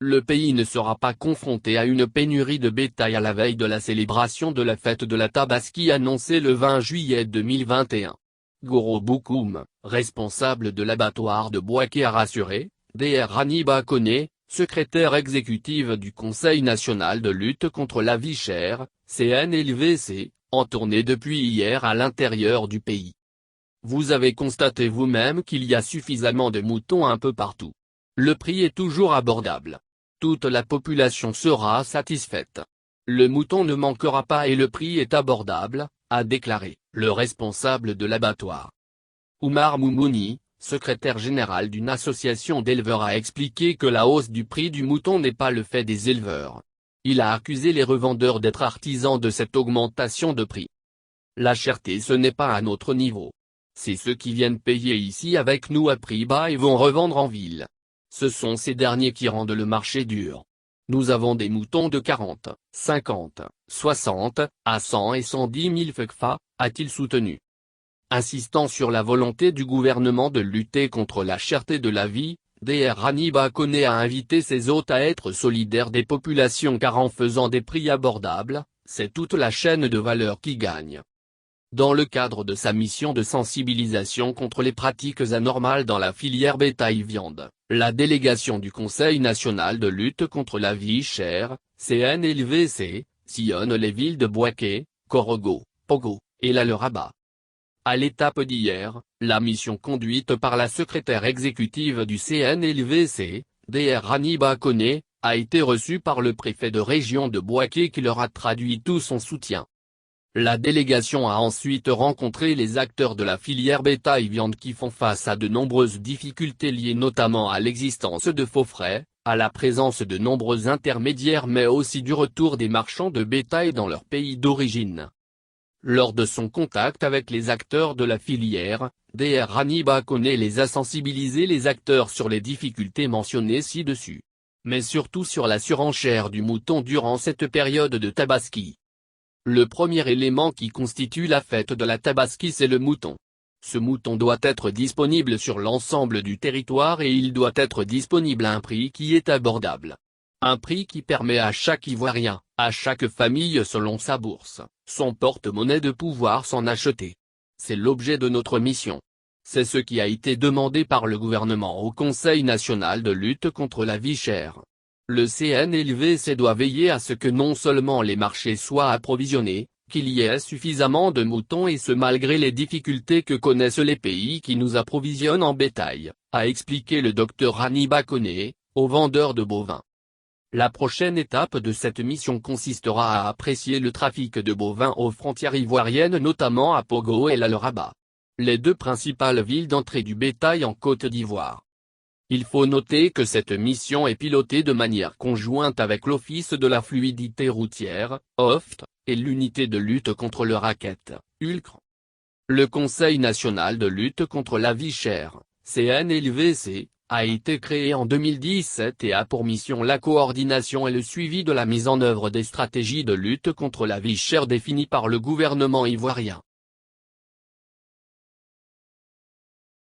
le pays ne sera pas confronté à une pénurie de bétail à la veille de la célébration de la fête de la Tabaski annoncée le 20 juillet 2021. Goro Bokoum, responsable de l'abattoir de Bouaké a rassuré, Dr Haniba Koné, secrétaire exécutive du Conseil national de lutte contre la vie chère, CNLVC, en tournée depuis hier à l'intérieur du pays. Vous avez constaté vous-même qu'il y a suffisamment de moutons un peu partout. Le prix est toujours abordable. Toute la population sera satisfaite. Le mouton ne manquera pas et le prix est abordable, a déclaré le responsable de l'abattoir. Oumar Moumouni, secrétaire général d'une association d'éleveurs, a expliqué que la hausse du prix du mouton n'est pas le fait des éleveurs. Il a accusé les revendeurs d'être artisans de cette augmentation de prix. La cherté ce n'est pas à notre niveau. C'est ceux qui viennent payer ici avec nous à prix bas et vont revendre en ville. Ce sont ces derniers qui rendent le marché dur. Nous avons des moutons de 40, 50, 60, à 100 et 110 000 FECFA, a-t-il soutenu. Insistant sur la volonté du gouvernement de lutter contre la cherté de la vie, Dr Haniba Koné a invité ses hôtes à être solidaires des populations car en faisant des prix abordables, c'est toute la chaîne de valeur qui gagne. Dans le cadre de sa mission de sensibilisation contre les pratiques anormales dans la filière bétail-viande, la délégation du Conseil national de lutte contre la vie chère, CNLVC, sillonne les villes de Bouaké, Korogo, Pogo, et Lalerabat. À l'étape d'hier, la mission conduite par la secrétaire exécutive du CNLVC, Dr Haniba Koné, a été reçue par le préfet de région de Bouaké qui leur a traduit tout son soutien. La délégation a ensuite rencontré les acteurs de la filière bétail-viande qui font face à de nombreuses difficultés liées notamment à l'existence de faux frais, à la présence de nombreux intermédiaires mais aussi du retour des marchands de bétail dans leur pays d'origine. Lors de son contact avec les acteurs de la filière, Dr Haniba Koné les a sensibilisés les acteurs sur les difficultés mentionnées ci-dessus. Mais surtout sur la surenchère du mouton durant cette période de Tabaski. Le premier élément qui constitue la fête de la Tabaski c'est le mouton. Ce mouton doit être disponible sur l'ensemble du territoire et il doit être disponible à un prix qui est abordable. Un prix qui permet à chaque Ivoirien, à chaque famille selon sa bourse, son porte-monnaie de pouvoir s'en acheter. C'est l'objet de notre mission. C'est ce qui a été demandé par le gouvernement au Conseil national de lutte contre la vie chère. Le CNLVC doit veiller à ce que non seulement les marchés soient approvisionnés, qu'il y ait suffisamment de moutons et ce malgré les difficultés que connaissent les pays qui nous approvisionnent en bétail, a expliqué le Dr Haniba Koné, aux vendeurs de bovins. La prochaine étape de cette mission consistera à apprécier le trafic de bovins aux frontières ivoiriennes notamment à Pogo et Lalerabat. Les deux principales villes d'entrée du bétail en Côte d'Ivoire. Il faut noter que cette mission est pilotée de manière conjointe avec l'Office de la fluidité routière, OFT, et l'unité de lutte contre le racket, ULCR. Le Conseil national de lutte contre la vie chère, CNLVC, a été créé en 2017 et a pour mission la coordination et le suivi de la mise en œuvre des stratégies de lutte contre la vie chère définies par le gouvernement ivoirien.